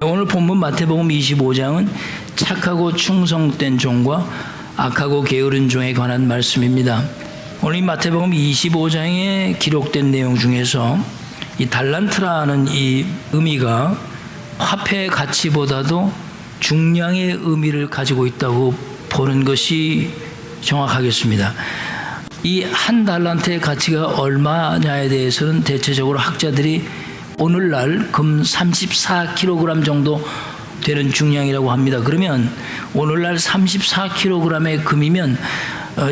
오늘 본문 마태복음 25장은 착하고 충성된 종과 악하고 게으른 종에 관한 말씀입니다. 오늘 이 마태복음 25장에 기록된 내용 중에서 이 달란트라는 이 의미가 화폐의 가치보다도 중량의 의미를 가지고 있다고 보는 것이 정확하겠습니다. 이 한 달란트의 가치가 얼마냐에 대해서는 대체적으로 학자들이 오늘날 금 34kg 정도 되는 중량이라고 합니다. 그러면 오늘날 34kg의 금이면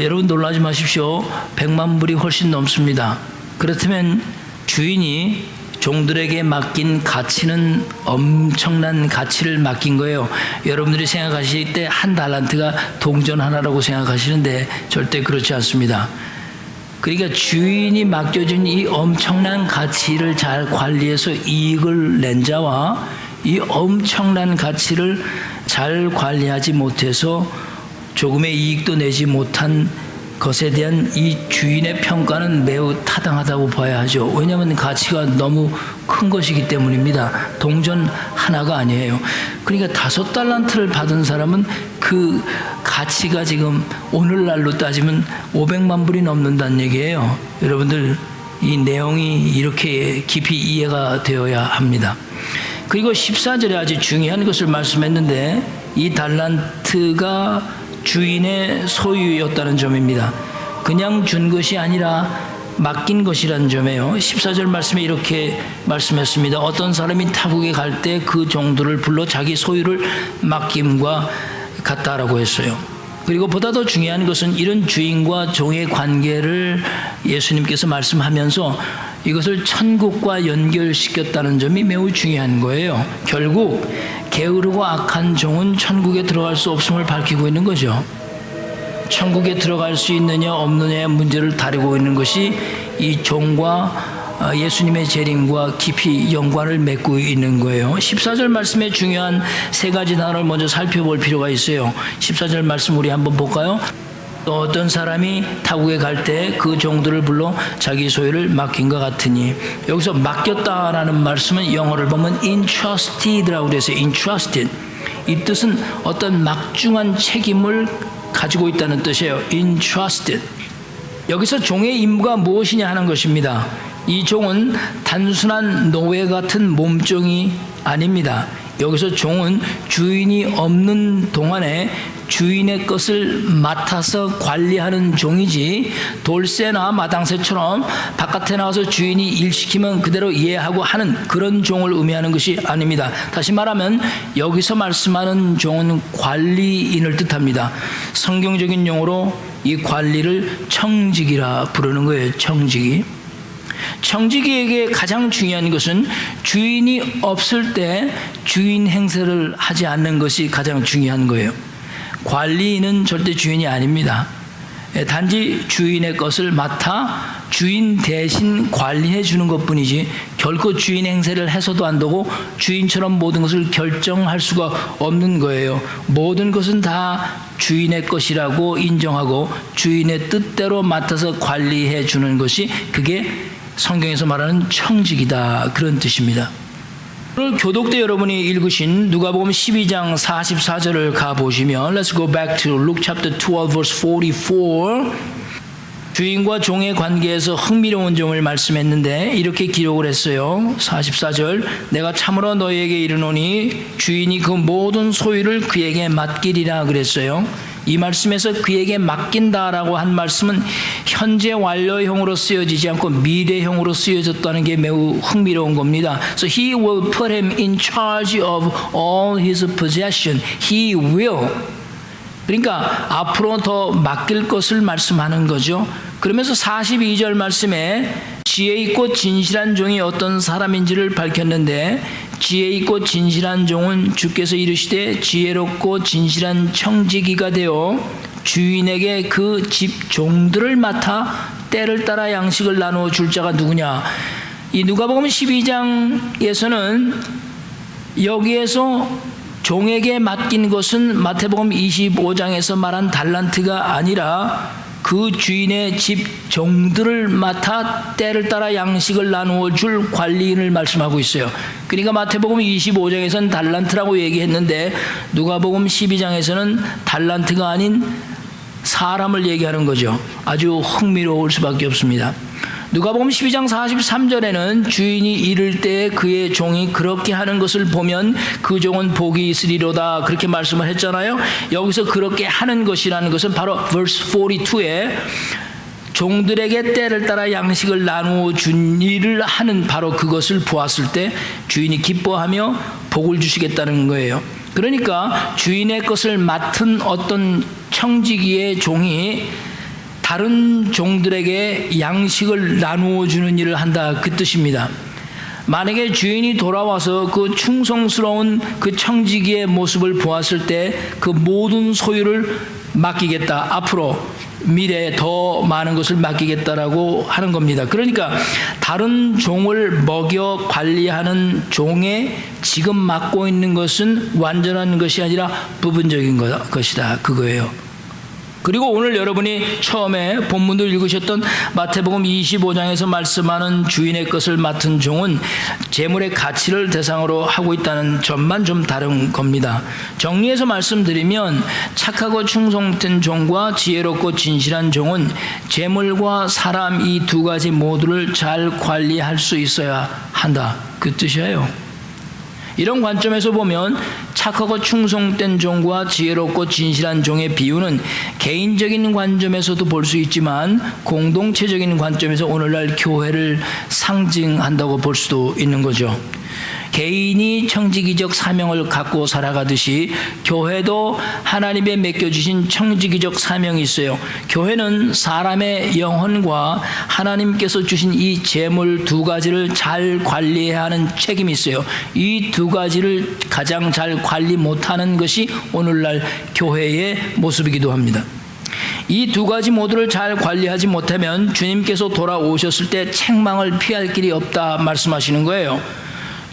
여러분 놀라지 마십시오. 100만 불이 훨씬 넘습니다. 그렇다면 주인이 종들에게 맡긴 가치는 엄청난 가치를 맡긴 거예요. 여러분들이 생각하실 때 한 달란트가 동전 하나라고 생각하시는데 절대 그렇지 않습니다. 그러니까 주인이 맡겨준 이 엄청난 가치를 잘 관리해서 이익을 낸 자와 이 엄청난 가치를 잘 관리하지 못해서 조금의 이익도 내지 못한 것에 대한 이 주인의 평가는 매우 타당하다고 봐야 하죠. 왜냐하면 가치가 너무 큰 것이기 때문입니다. 동전 하나가 아니에요. 그러니까 5달란트를 받은 사람은 그 가치가 지금 오늘날로 따지면 500만 불이 넘는다는 얘기예요. 여러분들 이 내용이 이렇게 깊이 이해가 되어야 합니다. 그리고 14절에 아주 중요한 것을 말씀했는데 이 달란트가 주인의 소유였다는 점입니다. 그냥 준 것이 아니라 맡긴 것이라는 점이에요. 14절 말씀에 이렇게 말씀했습니다. 어떤 사람이 타국에 갈 때 그 종들을 불러 자기 소유를 맡김과 같다라고 했어요. 그리고 보다 더 중요한 것은 이런 주인과 종의 관계를 예수님께서 말씀하면서 이것을 천국과 연결시켰다는 점이 매우 중요한 거예요. 결국 게으르고 악한 종은 천국에 들어갈 수 없음을 밝히고 있는 거죠. 천국에 들어갈 수 있느냐 없느냐의 문제를 다루고 있는 것이 이 종과 예수님의 재림과 깊이 연관을 맺고 있는 거예요. 14절 말씀에 중요한 3가지 단어를 먼저 살펴볼 필요가 있어요. 14절 말씀 우리 한번 볼까요? 또 어떤 사람이 타국에 갈 때 그 종들을 불러 자기 소유를 맡긴 것 같으니, 여기서 맡겼다라는 말씀은 영어를 보면 entrusted라고 그래서 entrusted, 이 뜻은 어떤 막중한 책임을 가지고 있다는 뜻이에요. entrusted. 여기서 종의 임무가 무엇이냐 하는 것입니다. 이 종은 단순한 노예 같은 몸종이 아닙니다. 여기서 종은 주인이 없는 동안에 주인의 것을 맡아서 관리하는 종이지, 돌쇠나 마당새처럼 바깥에 나와서 주인이 일 시키면 그대로 이해하고 하는 그런 종을 의미하는 것이 아닙니다. 다시 말하면 여기서 말씀하는 종은 관리인을 뜻합니다. 성경적인 용어로 이 관리를 청지기라 부르는 거예요. 청지기. 청지기에게 가장 중요한 것은 주인이 없을 때 주인 행세를 하지 않는 것이 가장 중요한 거예요. 관리인은 절대 주인이 아닙니다. 단지 주인의 것을 맡아 주인 대신 관리해 주는 것뿐이지 결코 주인 행세를 해서도 안 되고 주인처럼 모든 것을 결정할 수가 없는 거예요. 모든 것은 다 주인의 것이라고 인정하고 주인의 뜻대로 맡아서 관리해 주는 것이, 그게 성경에서 말하는 청지기다, 그런 뜻입니다. 오늘 교독대 여러분이 읽으신 누가복음 12장 44절을 가보시면, Let's go back to Luke chapter 12 verse 44. 주인과 종의 관계에서 흥미로운 점을 말씀했는데 이렇게 기록을 했어요. 44절, 내가 참으로 너희에게 이르노니 주인이 그 모든 소유를 그에게 맡기리라 그랬어요. 이 말씀에서 그에게 맡긴다라고 한 말씀은 현재 완료형으로 쓰여지지 않고 미래형으로 쓰여졌다는 게 매우 흥미로운 겁니다. So he will put him in charge of all his possession. He will. 그러니까 앞으로 더 맡길 것을 말씀하는 거죠. 그러면서 42절 말씀에 지혜 있고 진실한 종이 어떤 사람인지를 밝혔는데, 지혜 있고 진실한 종은 주께서 이르시되 지혜롭고 진실한 청지기가 되어 주인에게 그 집 종들을 맡아 때를 따라 양식을 나누어 줄 자가 누구냐. 이 누가복음 12장에서는 여기에서 종에게 맡긴 것은 마태복음 25장에서 말한 달란트가 아니라 그 주인의 집 종들을 맡아 때를 따라 양식을 나누어 줄 관리인을 말씀하고 있어요. 그러니까 마태복음 25장에서는 달란트라고 얘기했는데 누가복음 12장에서는 달란트가 아닌 사람을 얘기하는 거죠. 아주 흥미로울 수밖에 없습니다. 누가복음 12장 43절에는 주인이 이를 때 그의 종이 그렇게 하는 것을 보면 그 종은 복이 있으리로다 그렇게 말씀을 했잖아요. 여기서 그렇게 하는 것이라는 것은 바로 verse 42에 종들에게 때를 따라 양식을 나누어 준 일을 하는 바로 그것을 보았을 때 주인이 기뻐하며 복을 주시겠다는 거예요. 그러니까 주인의 것을 맡은 어떤 청지기의 종이 다른 종들에게 양식을 나누어 주는 일을 한다 그 뜻입니다. 만약에 주인이 돌아와서 그 충성스러운 그 청지기의 모습을 보았을 때 그 모든 소유를 맡기겠다, 앞으로 미래에 더 많은 것을 맡기겠다라고 하는 겁니다. 그러니까 다른 종을 먹여 관리하는 종의 지금 맡고 있는 것은 완전한 것이 아니라 부분적인 것이다 그거예요. 그리고 오늘 여러분이 처음에 본문도 읽으셨던 마태복음 25장에서 말씀하는 주인의 것을 맡은 종은 재물의 가치를 대상으로 하고 있다는 점만 좀 다른 겁니다. 정리해서 말씀드리면 착하고 충성된 종과 지혜롭고 진실한 종은 재물과 사람 이 두 가지 모두를 잘 관리할 수 있어야 한다 그 뜻이에요. 이런 관점에서 보면 착하고 충성된 종과 지혜롭고 진실한 종의 비유는 개인적인 관점에서도 볼 수 있지만 공동체적인 관점에서 오늘날 교회를 상징한다고 볼 수도 있는 거죠. 개인이 청지기적 사명을 갖고 살아가듯이 교회도 하나님의 맡겨주신 청지기적 사명이 있어요. 교회는 사람의 영혼과 하나님께서 주신 이 재물 두 가지를 잘 관리해야 하는 책임이 있어요. 이 두 가지를 가장 잘 관리 못하는 것이 오늘날 교회의 모습이기도 합니다. 이 두 가지 모두를 잘 관리하지 못하면 주님께서 돌아오셨을 때 책망을 피할 길이 없다 말씀하시는 거예요.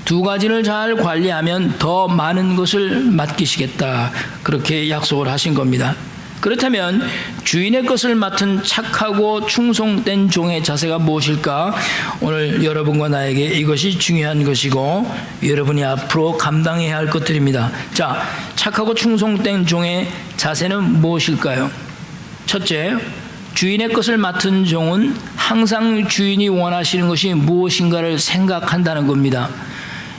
두 가지를 잘 관리하면 더 많은 것을 맡기시겠다 그렇게 약속을 하신 겁니다. 그렇다면 주인의 것을 맡은 착하고 충성된 종의 자세가 무엇일까? 오늘 여러분과 나에게 이것이 중요한 것이고 여러분이 앞으로 감당해야 할 것들입니다. 자, 착하고 충성된 종의 자세는 무엇일까요? 첫째, 주인의 것을 맡은 종은 항상 주인이 원하시는 것이 무엇인가를 생각한다는 겁니다.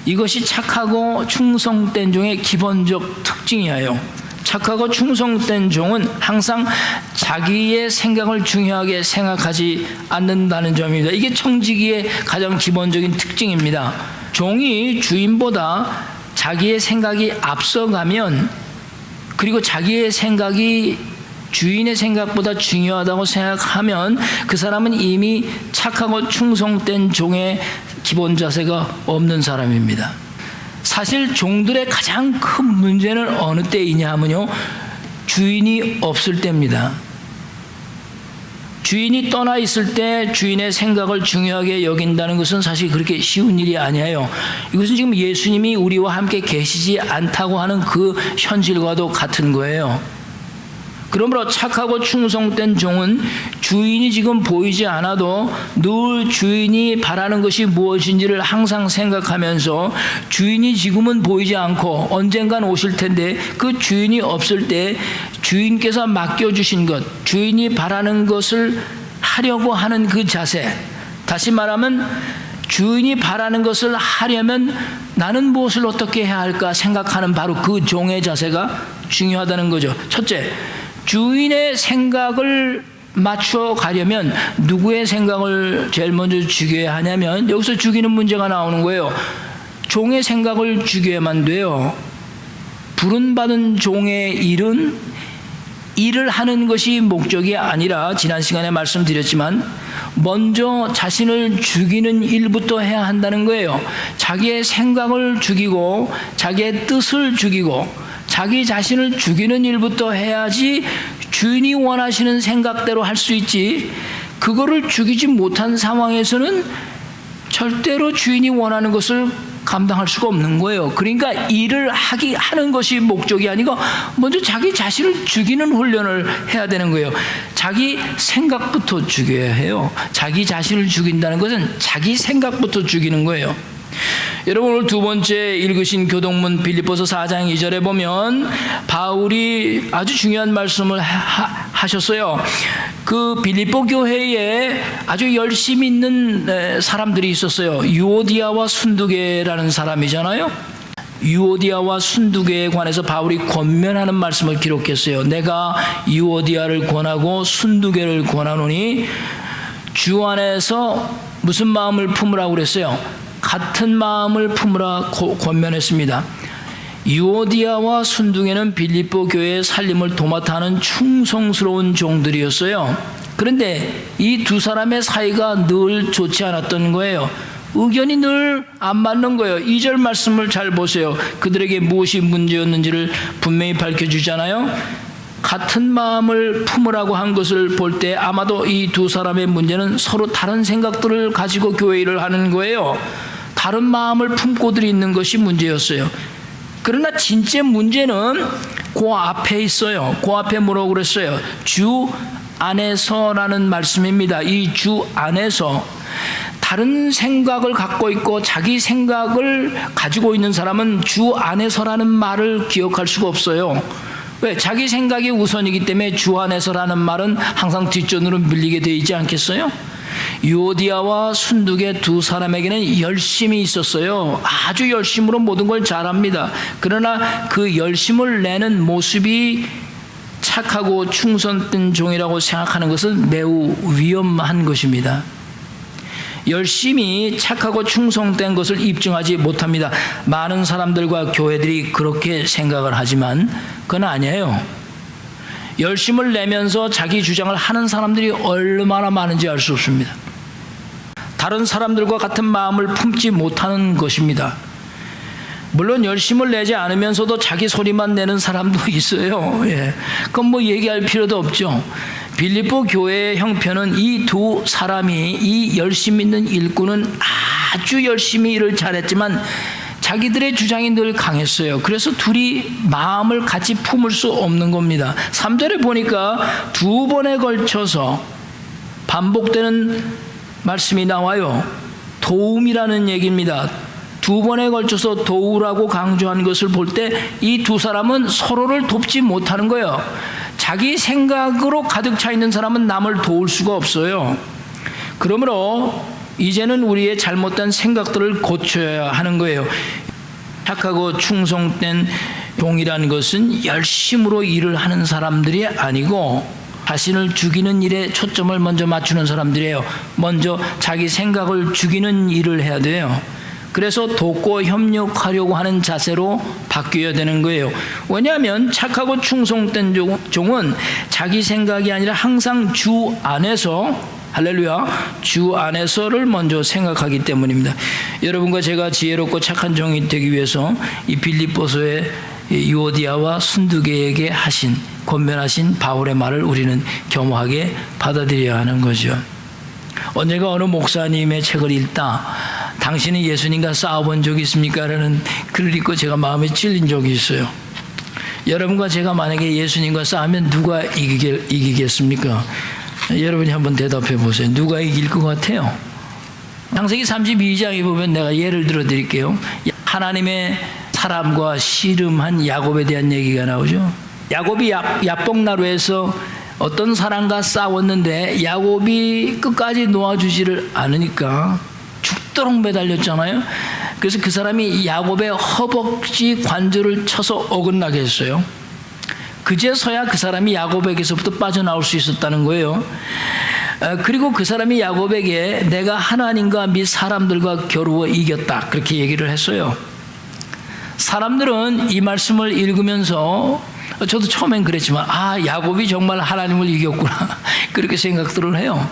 이것이 착하고 충성된 종의 기본적 특징이에요. 착하고 충성된 종은 항상 자기의 생각을 중요하게 생각하지 않는다는 점입니다. 이게 청지기의 가장 기본적인 특징입니다. 종이 주인보다 자기의 생각이 앞서가면, 그리고 자기의 생각이 주인의 생각보다 중요하다고 생각하면 그 사람은 이미 착하고 충성된 종의 기본 자세가 없는 사람입니다. 사실 종들의 가장 큰 문제는 어느 때이냐 하면요, 주인이 없을 때입니다. 주인이 떠나 있을 때 주인의 생각을 중요하게 여긴다는 것은 사실 그렇게 쉬운 일이 아니에요. 이것은 지금 예수님이 우리와 함께 계시지 않다고 하는 그 현실과도 같은 거예요. 그러므로 착하고 충성된 종은 주인이 지금 보이지 않아도 늘 주인이 바라는 것이 무엇인지를 항상 생각하면서 주인이 지금은 보이지 않고 언젠간 오실 텐데 그 주인이 없을 때 주인께서 맡겨주신 것, 주인이 바라는 것을 하려고 하는 그 자세, 다시 말하면 주인이 바라는 것을 하려면 나는 무엇을 어떻게 해야 할까 생각하는 바로 그 종의 자세가 중요하다는 거죠. 첫째, 주인의 생각을 맞춰 가려면 누구의 생각을 제일 먼저 죽여야 하냐면 여기서 죽이는 문제가 나오는 거예요. 종의 생각을 죽여야만 돼요. 부름받은 종의 일은 일을 하는 것이 목적이 아니라 지난 시간에 말씀드렸지만 먼저 자신을 죽이는 일부터 해야 한다는 거예요. 자기의 생각을 죽이고 자기의 뜻을 죽이고 자기 자신을 죽이는 일부터 해야지 주인이 원하시는 생각대로 할 수 있지, 그거를 죽이지 못한 상황에서는 절대로 주인이 원하는 것을 감당할 수가 없는 거예요. 그러니까 일을 하는 것이 목적이 아니고 먼저 자기 자신을 죽이는 훈련을 해야 되는 거예요. 자기 생각부터 죽여야 해요. 자기 자신을 죽인다는 것은 자기 생각부터 죽이는 거예요. 여러분, 오늘 두 번째 읽으신 교동문 빌립보서 4장 2절에 보면 바울이 아주 중요한 말씀을 하셨어요. 그 빌립보 교회에 아주 열심히 있는 사람들이 있었어요. 유오디아와 순두계라는 사람이잖아요. 유오디아와 순두계에 관해서 바울이 권면하는 말씀을 기록했어요. 내가 유오디아를 권하고 순두계를 권하노니 주 안에서 무슨 마음을 품으라고 그랬어요? 같은 마음을 품으라 권면했습니다. 유오디아와 순두계는 빌립보 교회의 살림을 도맡아 하는 충성스러운 종들이었어요. 그런데 이 두 사람의 사이가 늘 좋지 않았던 거예요. 의견이 늘 안 맞는 거예요. 2절 말씀을 잘 보세요. 그들에게 무엇이 문제였는지를 분명히 밝혀주잖아요. 같은 마음을 품으라고 한 것을 볼 때 아마도 이 두 사람의 문제는 서로 다른 생각들을 가지고 교회 일을 하는 거예요. 다른 마음을 품고들 있는 것이 문제였어요. 그러나 진짜 문제는 그 앞에 있어요. 그 앞에 뭐라고 그랬어요? 주 안에서라는 말씀입니다. 이 주 안에서 다른 생각을 갖고 있고 자기 생각을 가지고 있는 사람은 주 안에서라는 말을 기억할 수가 없어요. 왜? 자기 생각이 우선이기 때문에 주 안에서라는 말은 항상 뒷전으로 밀리게 되어 있지 않겠어요? 유오디아와 순두계 두 사람에게는 열심이 있었어요. 아주 열심으로 모든 걸 잘합니다. 그러나 그 열심을 내는 모습이 착하고 충성된 종이라고 생각하는 것은 매우 위험한 것입니다. 열심히 착하고 충성된 것을 입증하지 못합니다. 많은 사람들과 교회들이 그렇게 생각을 하지만 그건 아니에요. 열심을 내면서 자기 주장을 하는 사람들이 얼마나 많은지 알 수 없습니다. 다른 사람들과 같은 마음을 품지 못하는 것입니다. 물론 열심을 내지 않으면서도 자기 소리만 내는 사람도 있어요. 예. 그건 뭐 얘기할 필요도 없죠. 빌립보 교회의 형편은 이 두 사람이, 이 열심 있는 일꾼은 아주 열심히 일을 잘했지만 자기들의 주장이 늘 강했어요. 그래서 둘이 마음을 같이 품을 수 없는 겁니다. 3절에 보니까 두 번에 걸쳐서 반복되는 말씀이 나와요. 도움이라는 얘기입니다. 두 번에 걸쳐서 도우라고 강조한 것을 볼 때 이 두 사람은 서로를 돕지 못하는 거예요. 자기 생각으로 가득 차 있는 사람은 남을 도울 수가 없어요. 그러므로 이제는 우리의 잘못된 생각들을 고쳐야 하는 거예요. 착하고 충성된 종이라는 것은 열심으로 일을 하는 사람들이 아니고 자신을 죽이는 일에 초점을 먼저 맞추는 사람들이에요. 먼저 자기 생각을 죽이는 일을 해야 돼요. 그래서 돕고 협력하려고 하는 자세로 바뀌어야 되는 거예요. 왜냐하면 착하고 충성된 종은 자기 생각이 아니라 항상 주 안에서, 할렐루야, 주 안에서를 먼저 생각하기 때문입니다. 여러분과 제가 지혜롭고 착한 종이 되기 위해서 이 빌립보서의 유오디아와 순두계에게 권면하신 바울의 말을 우리는 겸허하게 받아들여야 하는 거죠. 언젠가 어느 목사님의 책을 읽다 당신은 예수님과 싸워본 적이 있습니까? 라는 글을 읽고 제가 마음에 찔린 적이 있어요. 여러분과 제가 만약에 예수님과 싸우면 누가 이기겠습니까? 여러분이 한번 대답해 보세요. 누가 이길 것 같아요? 창세기 32장에 보면 내가 예를 들어 드릴게요. 하나님의 사람과 씨름한 야곱에 대한 얘기가 나오죠. 야곱이 야복나루에서 어떤 사람과 싸웠는데 야곱이 끝까지 놓아주지를 않으니까 죽도록 매달렸잖아요. 그래서 그 사람이 야곱의 허벅지 관절을 쳐서 어긋나게 했어요. 그제서야 그 사람이 야곱에게서부터 빠져나올 수 있었다는 거예요. 그리고 그 사람이 야곱에게 내가 하나님과 및 사람들과 겨루어 이겼다 그렇게 얘기를 했어요. 사람들은 이 말씀을 읽으면서 저도 처음엔 그랬지만 야곱이 정말 하나님을 이겼구나 그렇게 생각들을 해요.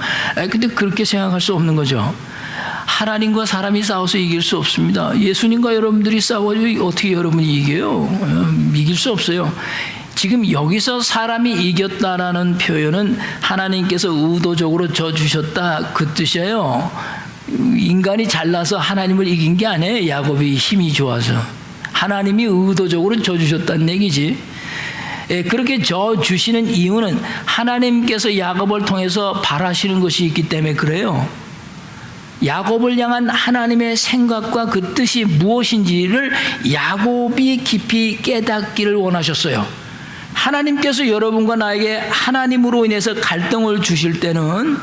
근데 그렇게 생각할 수 없는 거죠. 하나님과 사람이 싸워서 이길 수 없습니다. 예수님과 여러분들이 싸워도 어떻게 여러분이 이겨요? 이길 수 없어요. 지금 여기서 사람이 이겼다라는 표현은 하나님께서 의도적으로 져주셨다 그 뜻이에요. 인간이 잘나서 하나님을 이긴 게 아니에요. 야곱이 힘이 좋아서. 하나님이 의도적으로 져주셨다는 얘기지. 그렇게 져주시는 이유는 하나님께서 야곱을 통해서 바라시는 것이 있기 때문에 그래요. 야곱을 향한 하나님의 생각과 그 뜻이 무엇인지를 야곱이 깊이 깨닫기를 원하셨어요. 하나님께서 여러분과 나에게 하나님으로 인해서 갈등을 주실 때는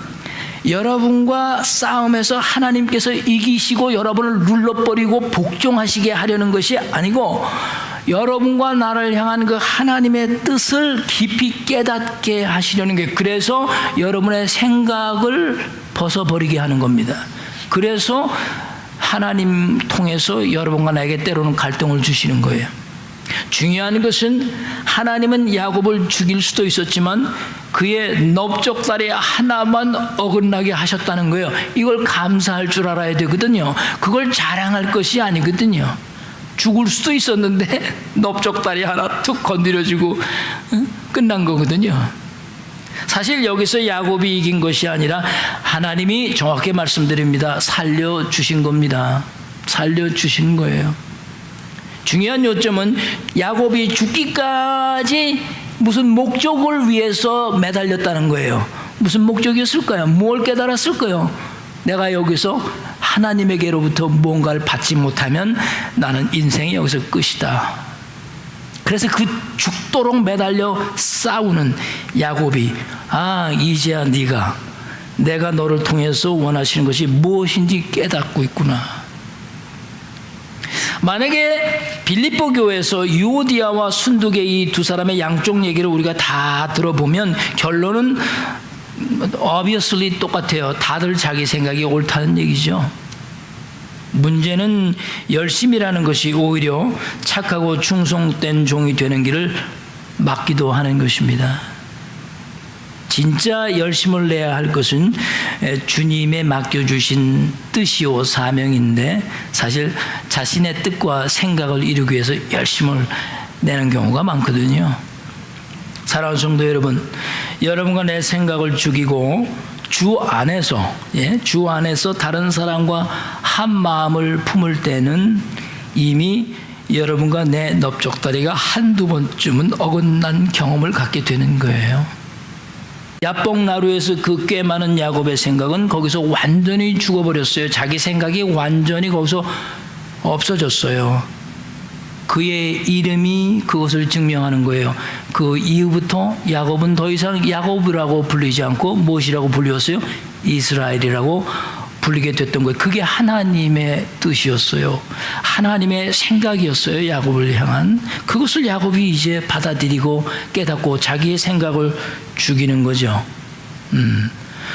여러분과 싸움에서 하나님께서 이기시고 여러분을 눌러버리고 복종하시게 하려는 것이 아니고 여러분과 나를 향한 그 하나님의 뜻을 깊이 깨닫게 하시려는 게, 그래서 여러분의 생각을 벗어버리게 하는 겁니다. 그래서 하나님 통해서 여러분과 나에게 때로는 갈등을 주시는 거예요. 중요한 것은 하나님은 야곱을 죽일 수도 있었지만 그의 넓적다리 하나만 어긋나게 하셨다는 거예요. 이걸 감사할 줄 알아야 되거든요. 그걸 자랑할 것이 아니거든요. 죽을 수도 있었는데 넓적다리 하나 툭 건드려주고 끝난 거거든요. 사실 여기서 야곱이 이긴 것이 아니라 하나님이, 정확히 말씀드립니다, 살려주신 겁니다. 살려주신 거예요. 중요한 요점은 야곱이 죽기까지 무슨 목적을 위해서 매달렸다는 거예요. 무슨 목적이었을까요? 뭘 깨달았을까요? 내가 여기서 하나님에게로부터 뭔가를 받지 못하면 나는 인생이 여기서 끝이다. 그래서 그 죽도록 매달려 싸우는 야곱이, 이제야 네가 내가 너를 통해서 원하시는 것이 무엇인지 깨닫고 있구나. 만약에 빌립보 교회에서 유오디아와 순두계 이 두 사람의 양쪽 얘기를 우리가 다 들어보면 결론은 obviously 똑같아요. 다들 자기 생각이 옳다는 얘기죠. 문제는 열심이라는 것이 오히려 착하고 충성된 종이 되는 길을 막기도 하는 것입니다. 진짜 열심을 내야 할 것은 주님의 맡겨주신 뜻이요 사명인데, 사실 자신의 뜻과 생각을 이루기 위해서 열심을 내는 경우가 많거든요. 사랑하는 성도 여러분, 여러분과 내 생각을 죽이고 주 안에서 다른 사람과 한 마음을 품을 때는 이미 여러분과 내 넓적다리가 한두 번쯤은 어긋난 경험을 갖게 되는 거예요. 야복나루에서 그 꽤 많은 야곱의 생각은 거기서 완전히 죽어버렸어요. 자기 생각이 완전히 거기서 없어졌어요. 그의 이름이 그것을 증명하는 거예요. 그 이후부터 야곱은 더 이상 야곱이라고 불리지 않고 무엇이라고 불렸어요? 이스라엘이라고 불리게 됐던 거예요. 그게 하나님의 뜻이었어요. 하나님의 생각이었어요. 야곱을 향한. 그것을 야곱이 이제 받아들이고 깨닫고 자기의 생각을 죽이는 거죠.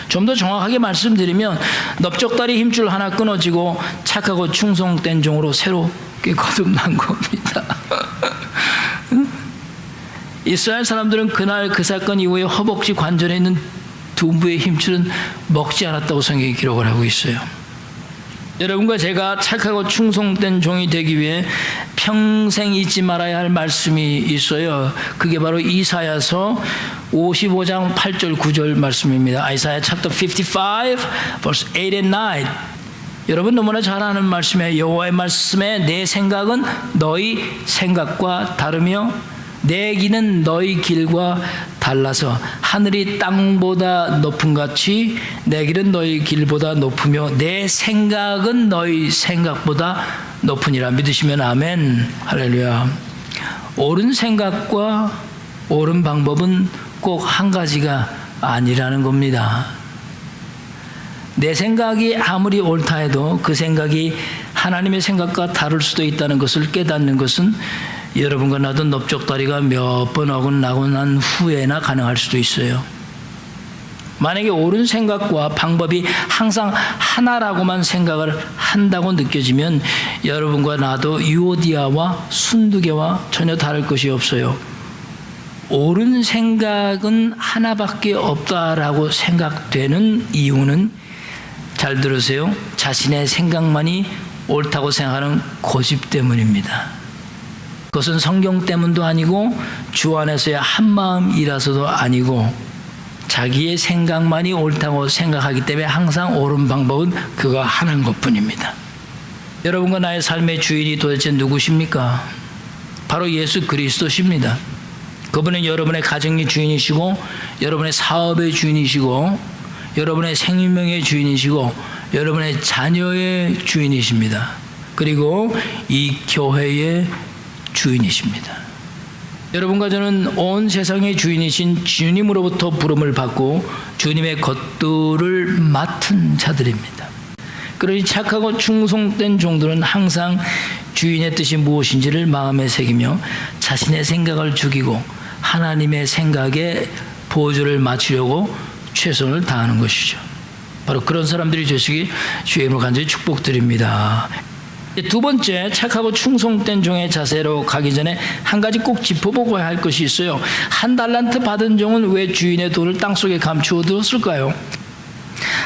좀 더 정확하게 말씀드리면 넓적다리 힘줄 하나 끊어지고 착하고 충성된 종으로 새롭게 거듭난 겁니다. 이스라엘 사람들은 그날 그 사건 이후에 허벅지 관절에 있는 둔부의 힘줄은 먹지 않았다고 성경이 기록을 하고 있어요. 여러분과 제가 착하고 충성된 종이 되기 위해 평생 잊지 말아야 할 말씀이 있어요. 그게 바로 이사야서 55장 8절 9절 말씀입니다. 이사야 chapter 55 verse 8 and 9. 여러분 너무나 잘 아는 말씀이에요. 여호와의 말씀에 내 생각은 너희 생각과 다르며 내 길은 너희 길과 달라서 하늘이 땅보다 높음 같이 내 길은 너희 길보다 높으며 내 생각은 너희 생각보다 높으니라. 믿으시면 아멘. 할렐루야. 옳은 생각과 옳은 방법은 꼭 한 가지가 아니라는 겁니다. 내 생각이 아무리 옳다 해도 그 생각이 하나님의 생각과 다를 수도 있다는 것을 깨닫는 것은 여러분과 나도 넓적다리가 몇 번 어긋나고 난 후에나 가능할 수도 있어요. 만약에 옳은 생각과 방법이 항상 하나라고만 생각을 한다고 느껴지면 여러분과 나도 유오디아와 순두개와 전혀 다를 것이 없어요. 옳은 생각은 하나밖에 없다라고 생각되는 이유는, 잘 들으세요, 자신의 생각만이 옳다고 생각하는 고집 때문입니다. 그것은 성경 때문도 아니고 주 안에서의 한마음이라서도 아니고 자기의 생각만이 옳다고 생각하기 때문에 항상 옳은 방법은 그거 하나인 것뿐입니다. 여러분과 나의 삶의 주인이 도대체 누구십니까? 바로 예수 그리스도십니다. 그분은 여러분의 가정의 주인이시고, 여러분의 사업의 주인이시고, 여러분의 생명의 주인이시고, 여러분의 자녀의 주인이십니다. 그리고 이 교회의 주인이십니다. 여러분과 저는 온 세상의 주인이신 주님으로부터 부름을 받고 주님의 것들을 맡은 자들입니다. 그러니 착하고 충성된 종들은 항상 주인의 뜻이 무엇인지를 마음에 새기며 자신의 생각을 죽이고 하나님의 생각에 보조를 맞추려고 최선을 다하는 것이죠. 바로 그런 사람들이 되시기 주의 이름으로 간절히 축복드립니다. 두 번째, 착하고 충성된 종의 자세로 가기 전에 한 가지 꼭 짚어보고 할 것이 있어요. 한 달란트 받은 종은 왜 주인의 돈을 땅속에 감추어 두었을까요?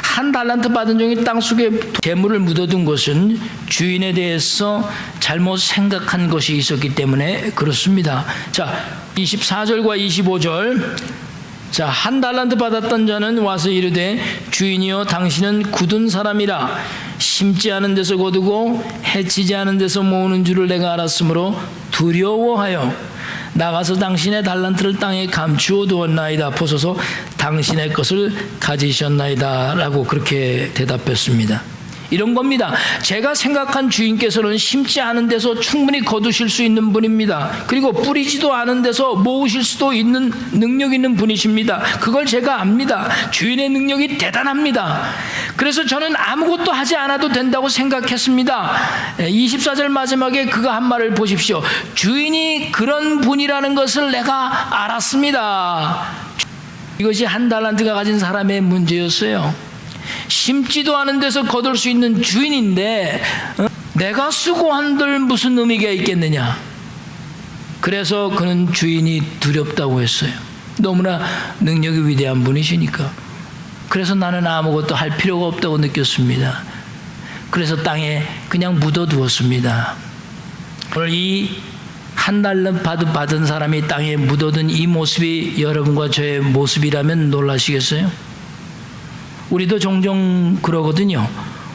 한 달란트 받은 종이 땅속에 재물을 묻어둔 것은 주인에 대해서 잘못 생각한 것이 있었기 때문에 그렇습니다. 자, 24절과 25절. 자, 한 달란트 받았던 자는 와서 이르되 주인이여 당신은 굳은 사람이라 심지 않은 데서 거두고 해치지 않은 데서 모으는 줄을 내가 알았으므로 두려워하여 나가서 당신의 달란트를 땅에 감추어 두었나이다. 보소서 당신의 것을 가지셨나이다 라고 그렇게 대답했습니다. 이런 겁니다. 제가 생각한 주인께서는 심지 않은 데서 충분히 거두실 수 있는 분입니다. 그리고 뿌리지도 않은 데서 모으실 수도 있는 능력 있는 분이십니다. 그걸 제가 압니다. 주인의 능력이 대단합니다. 그래서 저는 아무것도 하지 않아도 된다고 생각했습니다. 24절 마지막에 그가 한 말을 보십시오. 주인이 그런 분이라는 것을 내가 알았습니다. 이것이 한 달란트가 가진 사람의 문제였어요. 심지도 않은 데서 거둘 수 있는 주인인데 내가 수고한들 무슨 의미가 있겠느냐. 그래서 그는 주인이 두렵다고 했어요. 너무나 능력이 위대한 분이시니까. 그래서 나는 아무것도 할 필요가 없다고 느꼈습니다. 그래서 땅에 그냥 묻어두었습니다. 오늘 이 한 달러 받은 사람이 땅에 묻어둔 이 모습이 여러분과 저의 모습이라면 놀라시겠어요? 우리도 종종 그러거든요.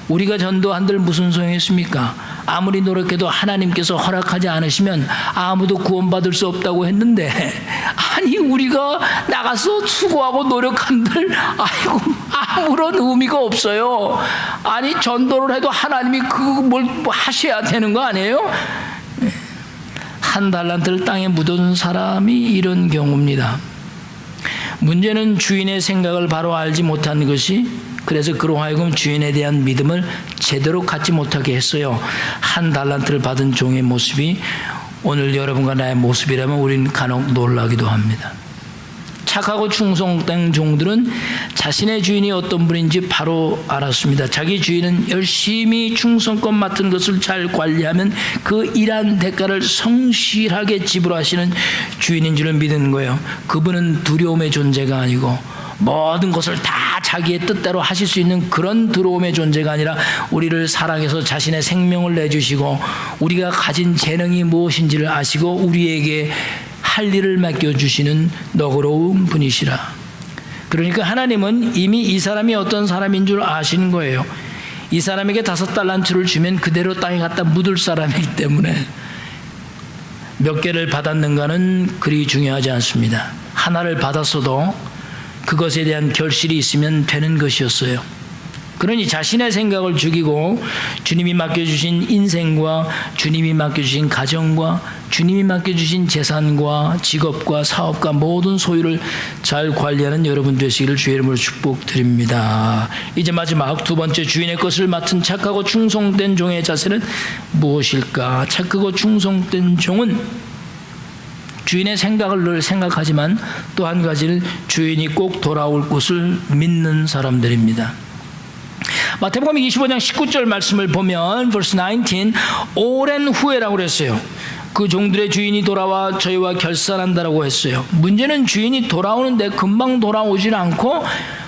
우리가 전도한들 무슨 소용이 있습니까? 아무리 노력해도 하나님께서 허락하지 않으시면 아무도 구원받을 수 없다고 했는데, 아니 우리가 나가서 수고하고 노력한들 아이고 아무런 의미가 없어요. 아니 전도를 해도 하나님이 뭘 하셔야 되는 거 아니에요? 한 달란트를 땅에 묻어둔 사람이 이런 경우입니다. 문제는 주인의 생각을 바로 알지 못한 것이, 그래서 그로 하여금 주인에 대한 믿음을 제대로 갖지 못하게 했어요. 한 달란트를 받은 종의 모습이 오늘 여러분과 나의 모습이라면 우리는 간혹 놀라기도 합니다. 착하고 충성된 종들은 자신의 주인이 어떤 분인지 바로 알았습니다. 자기 주인은 열심히 충성껏 맡은 것을 잘 관리하면 그 일한 대가를 성실하게 지불하시는 주인인 줄을 믿는 거예요. 그분은 두려움의 존재가 아니고 모든 것을 다 자기의 뜻대로 하실 수 있는 그런 두려움의 존재가 아니라 우리를 사랑해서 자신의 생명을 내주시고 우리가 가진 재능이 무엇인지를 아시고 우리에게 할 일을 맡겨주시는 너그러운 분이시라. 그러니까 하나님은 이미 이 사람이 어떤 사람인 줄 아시는 거예요. 이 사람에게 5달란트를 주면 그대로 땅에 갖다 묻을 사람이기 때문에 몇 개를 받았는가는 그리 중요하지 않습니다. 하나를 받았어도 그것에 대한 결실이 있으면 되는 것이었어요. 그러니 자신의 생각을 죽이고 주님이 맡겨주신 인생과 주님이 맡겨주신 가정과 주님이 맡겨주신 재산과 직업과 사업과 모든 소유를 잘 관리하는 여러분 되시기를 주의 이름으로 축복드립니다. 이제 마지막 두 번째, 주인의 것을 맡은 착하고 충성된 종의 자세는 무엇일까? 착하고 충성된 종은 주인의 생각을 늘 생각하지만 또 한 가지는 주인이 꼭 돌아올 것을 믿는 사람들입니다. 마태복음 25장 19절 말씀을 보면 verse 19, 오랜 후에라고 그랬어요. 그 종들의 주인이 돌아와 저희와 결산한다라고 했어요. 문제는 주인이 돌아오는데 금방 돌아오질 않고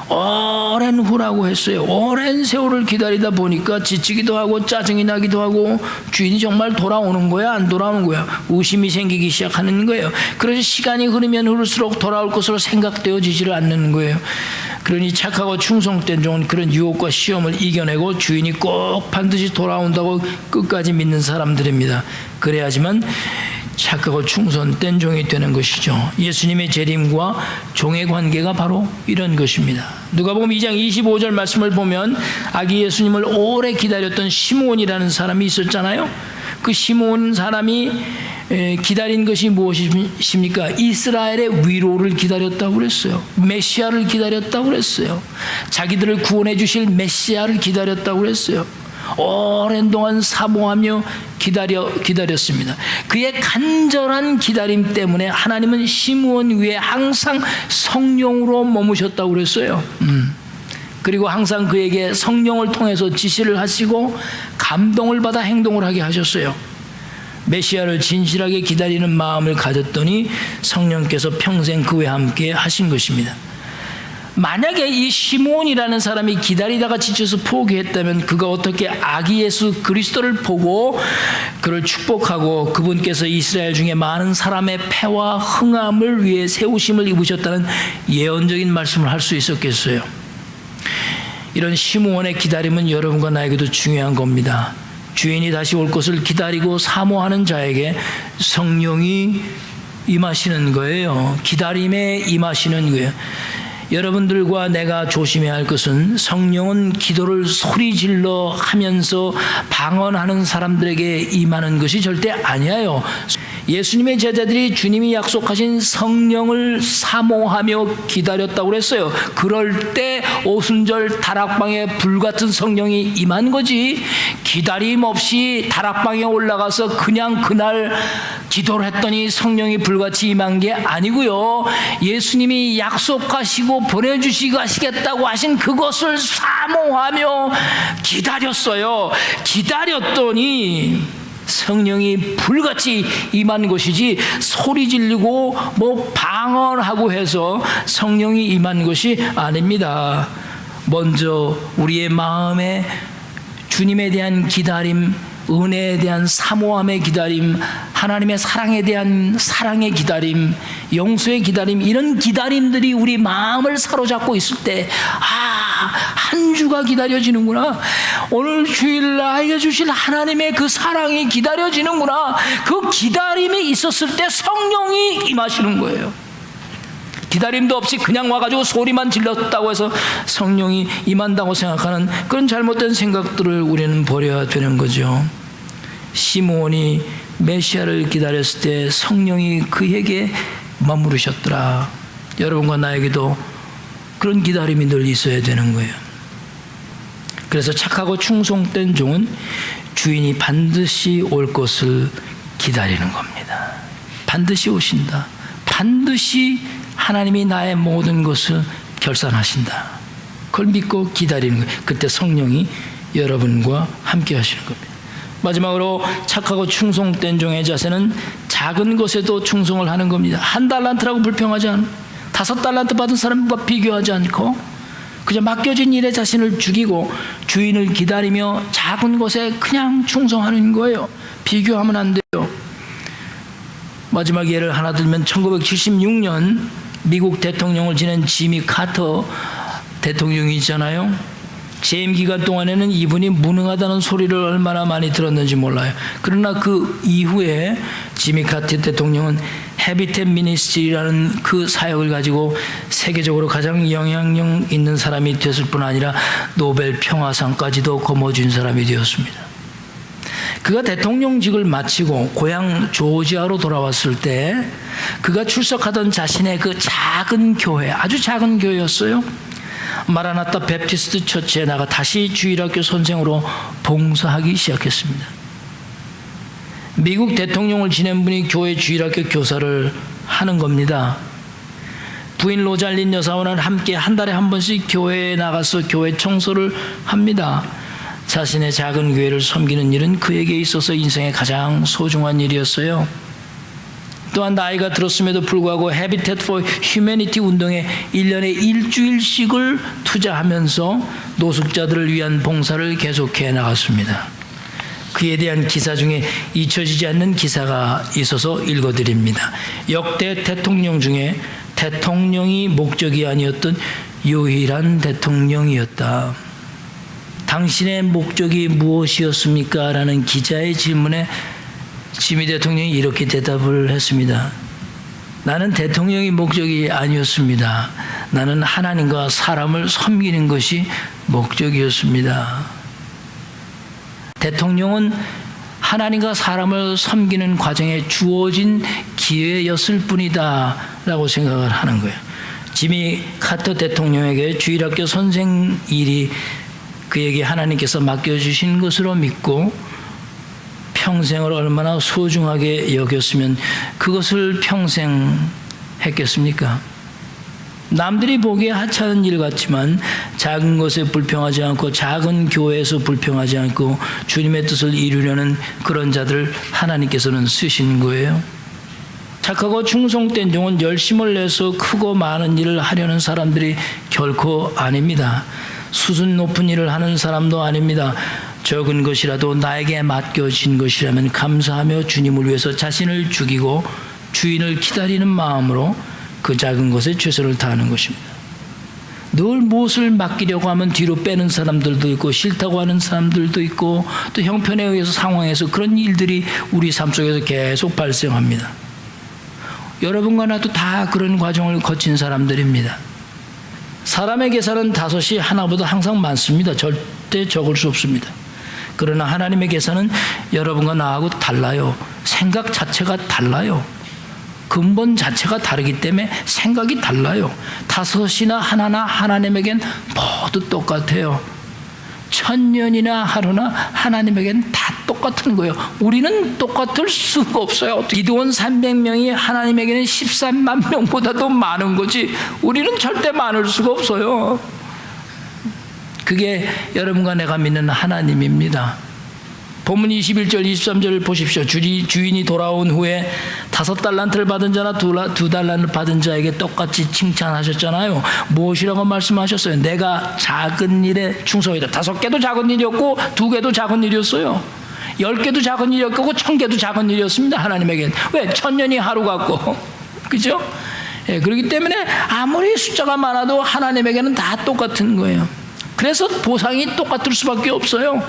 오랜 후라고 했어요. 오랜 세월을 기다리다 보니까 지치기도 하고 짜증이 나기도 하고 주인이 정말 돌아오는 거야 안 돌아오는 거야 의심이 생기기 시작하는 거예요. 그래서 시간이 흐르면 흐를수록 돌아올 것으로 생각되어지지를 않는 거예요. 그러니 착하고 충성된 종은 그런 유혹과 시험을 이겨내고 주인이 꼭 반드시 돌아온다고 끝까지 믿는 사람들입니다. 그래야지만 착하고 충성된 종이 되는 것이죠. 예수님의 재림과 종의 관계가 바로 이런 것입니다. 누가복음 2장 25절 말씀을 보면 아기 예수님을 오래 기다렸던 시므온이라는 사람이 있었잖아요. 그 시므온 사람이 기다린 것이 무엇입니까? 이스라엘의 위로를 기다렸다고 그랬어요. 메시아를 기다렸다고 그랬어요. 자기들을 구원해 주실 메시아를 기다렸다고 그랬어요. 오랜 동안 사모하며 기다렸습니다. 그의 간절한 기다림 때문에 하나님은 시므온 위에 항상 성령으로 머무셨다고 그랬어요. 그리고 항상 그에게 성령을 통해서 지시를 하시고 감동을 받아 행동을 하게 하셨어요. 메시아를 진실하게 기다리는 마음을 가졌더니 성령께서 평생 그와 함께 하신 것입니다. 만약에 이 시므온이라는 사람이 기다리다가 지쳐서 포기했다면 그가 어떻게 아기 예수 그리스도를 보고 그를 축복하고 그분께서 이스라엘 중에 많은 사람의 패와 흥함을 위해 세우심을 입으셨다는 예언적인 말씀을 할 수 있었겠어요? 이런 시므온의 기다림은 여러분과 나에게도 중요한 겁니다. 주인이 다시 올 것을 기다리고 사모하는 자에게 성령이 임하시는 거예요. 기다림에 임하시는 거예요. 여러분들과 내가 조심해야 할 것은 성령은 기도를 소리질러 하면서 방언하는 사람들에게 임하는 것이 절대 아니에요. 예수님의 제자들이 주님이 약속하신 성령을 사모하며 기다렸다고 그랬어요. 그럴 때 오순절 다락방에 불같은 성령이 임한 거지, 기다림 없이 다락방에 올라가서 그냥 그날 기도를 했더니 성령이 불같이 임한 게 아니고요. 예수님이 약속하시고 보내주시고 하시겠다고 하신 그것을 사모하며 기다렸어요. 기다렸더니 성령이 불같이 임한 것이지 소리 지르고 뭐 방언하고 해서 성령이 임한 것이 아닙니다. 먼저 우리의 마음에 주님에 대한 기다림, 은혜에 대한 사모함의 기다림, 하나님의 사랑에 대한 사랑의 기다림, 용서의 기다림, 이런 기다림들이 우리 마음을 사로잡고 있을 때 한 주가 기다려지는구나. 오늘 주일 나에게 주실 하나님의 그 사랑이 기다려지는구나. 그 기다림이 있었을 때 성령이 임하시는 거예요. 기다림도 없이 그냥 와가지고 소리만 질렀다고 해서 성령이 임한다고 생각하는 그런 잘못된 생각들을 우리는 버려야 되는 거죠. 시므온이 메시아를 기다렸을 때 성령이 그에게 머무르셨더라. 여러분과 나에게도 그런 기다림이 늘 있어야 되는 거예요. 그래서 착하고 충성된 종은 주인이 반드시 올 것을 기다리는 겁니다. 반드시 오신다. 반드시 하나님이 나의 모든 것을 결산하신다. 그걸 믿고 기다리는 거예요. 그때 성령이 여러분과 함께 하시는 겁니다. 마지막으로 착하고 충성된 종의 자세는 작은 것에도 충성을 하는 겁니다. 1달란트라고 불평하지 않고 5달란트 받은 사람과 비교하지 않고 그저 맡겨진 일에 자신을 죽이고 주인을 기다리며 작은 것에 그냥 충성하는 거예요. 비교하면 안 돼요. 마지막 예를 하나 들면 1976년 미국 대통령을 지낸 지미 카터 대통령이 있잖아요. 재임 기간 동안에는 이분이 무능하다는 소리를 얼마나 많이 들었는지 몰라요. 그러나 그 이후에 지미 카터 대통령은 해비텟 미니스트리라는 그 사역을 가지고 세계적으로 가장 영향력 있는 사람이 됐을 뿐 아니라 노벨 평화상까지도 거머쥔 사람이 되었습니다. 그가 대통령직을 마치고 고향 조지아로 돌아왔을 때 그가 출석하던 자신의 그 작은 교회, 아주 작은 교회였어요. 마라나타 베프티스트 처치에 나가 다시 주일학교 선생으로 봉사하기 시작했습니다. 미국 대통령을 지낸 분이 교회 주일학교 교사를 하는 겁니다. 부인 로잘린 여사와는 함께 한 달에 한 번씩 교회에 나가서 교회 청소를 합니다. 자신의 작은 교회를 섬기는 일은 그에게 있어서 인생의 가장 소중한 일이었어요. 또한 나이가 들었음에도 불구하고 Habitat for Humanity 운동에 1년에 일주일씩을 투자하면서 노숙자들을 위한 봉사를 계속해 나갔습니다. 그에 대한 기사 중에 잊혀지지 않는 기사가 있어서 읽어드립니다. 역대 대통령 중에 대통령이 목적이 아니었던 유일한 대통령이었다. 당신의 목적이 무엇이었습니까? 라는 기자의 질문에 지미 대통령이 이렇게 대답을 했습니다. 나는 대통령이 목적이 아니었습니다. 나는 하나님과 사람을 섬기는 것이 목적이었습니다. 대통령은 하나님과 사람을 섬기는 과정에 주어진 기회였을 뿐이다 라고 생각을 하는 거예요. 지미 카터 대통령에게 주일학교 선생 일이 그에게 하나님께서 맡겨주신 것으로 믿고 평생을 얼마나 소중하게 여겼으면 그것을 평생 했겠습니까? 남들이 보기에 하찮은 일 같지만 작은 것에 불평하지 않고 작은 교회에서 불평하지 않고 주님의 뜻을 이루려는 그런 자들 하나님께서는 쓰시는 거예요. 착하고 충성된 종은 열심을 내서 크고 많은 일을 하려는 사람들이 결코 아닙니다. 수준 높은 일을 하는 사람도 아닙니다. 적은 것이라도 나에게 맡겨진 것이라면 감사하며 주님을 위해서 자신을 죽이고 주인을 기다리는 마음으로 그 작은 것에 최선을 다하는 것입니다. 늘 무엇을 맡기려고 하면 뒤로 빼는 사람들도 있고 싫다고 하는 사람들도 있고 또 형편에 의해서 상황에서 그런 일들이 우리 삶 속에서 계속 발생합니다. 여러분과 나도 다 그런 과정을 거친 사람들입니다. 사람의 계산은 5이 하나보다 항상 많습니다. 절대 적을 수 없습니다. 그러나 하나님의 계산은 여러분과 나하고 달라요. 생각 자체가 달라요. 근본 자체가 다르기 때문에 생각이 달라요. 5이나 하나나 하나님에겐 모두 똑같아요. 1000년이나 하루나 하나님에겐 다 똑같은 거예요. 우리는 똑같을 수가 없어요. 기드온 300명이 하나님에게는 13만 명보다도 많은 거지 우리는 절대 많을 수가 없어요. 그게 여러분과 내가 믿는 하나님입니다. 본문 21절 23절을 보십시오. 주인이 돌아온 후에 5달란트를 받은 자나 2달란트를 받은 자에게 똑같이 칭찬하셨잖아요. 무엇이라고 말씀하셨어요? 내가 작은 일에 충성이다. 5개도 작은 일이었고 2개도 작은 일이었어요. 10개도 작은 일이었고 1000개도 작은 일이었습니다. 하나님에겐. 왜? 1000년이 하루 같고 그죠? 예, 그렇기 때문에 아무리 숫자가 많아도 하나님에게는 다 똑같은 거예요. 그래서 보상이 똑같을 수밖에 없어요.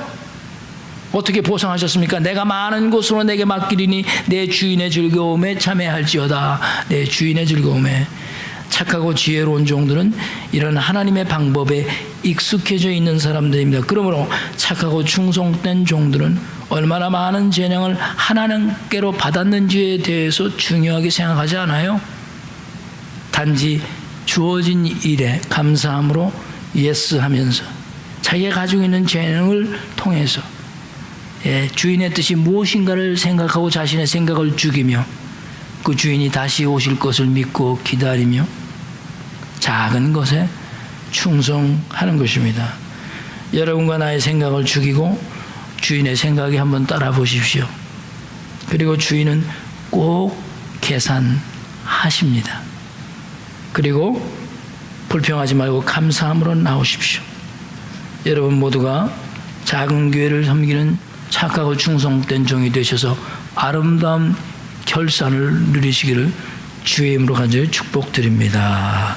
어떻게 보상하셨습니까? 내가 많은 것으로 내게 맡기리니 내 주인의 즐거움에 참여할지어다. 내 주인의 즐거움에. 착하고 지혜로운 종들은 이런 하나님의 방법에 익숙해져 있는 사람들입니다. 그러므로 착하고 충성된 종들은 얼마나 많은 재능을 하나님께로 받았는지에 대해서 중요하게 생각하지 않아요? 단지 주어진 일에 감사함으로 예스하면서 자기가 가지고 있는 재능을 통해서 주인의 뜻이 무엇인가를 생각하고 자신의 생각을 죽이며 그 주인이 다시 오실 것을 믿고 기다리며 작은 것에 충성하는 것입니다. 여러분과 나의 생각을 죽이고 주인의 생각에 한번 따라 보십시오. 그리고 주인은 꼭 계산하십니다. 그리고 불평하지 말고 감사함으로 나오십시오. 여러분 모두가 작은 교회를 섬기는 착하고 충성된 종이 되셔서 아름다운 결산을 누리시기를 주의 이름으로 간절히 축복드립니다.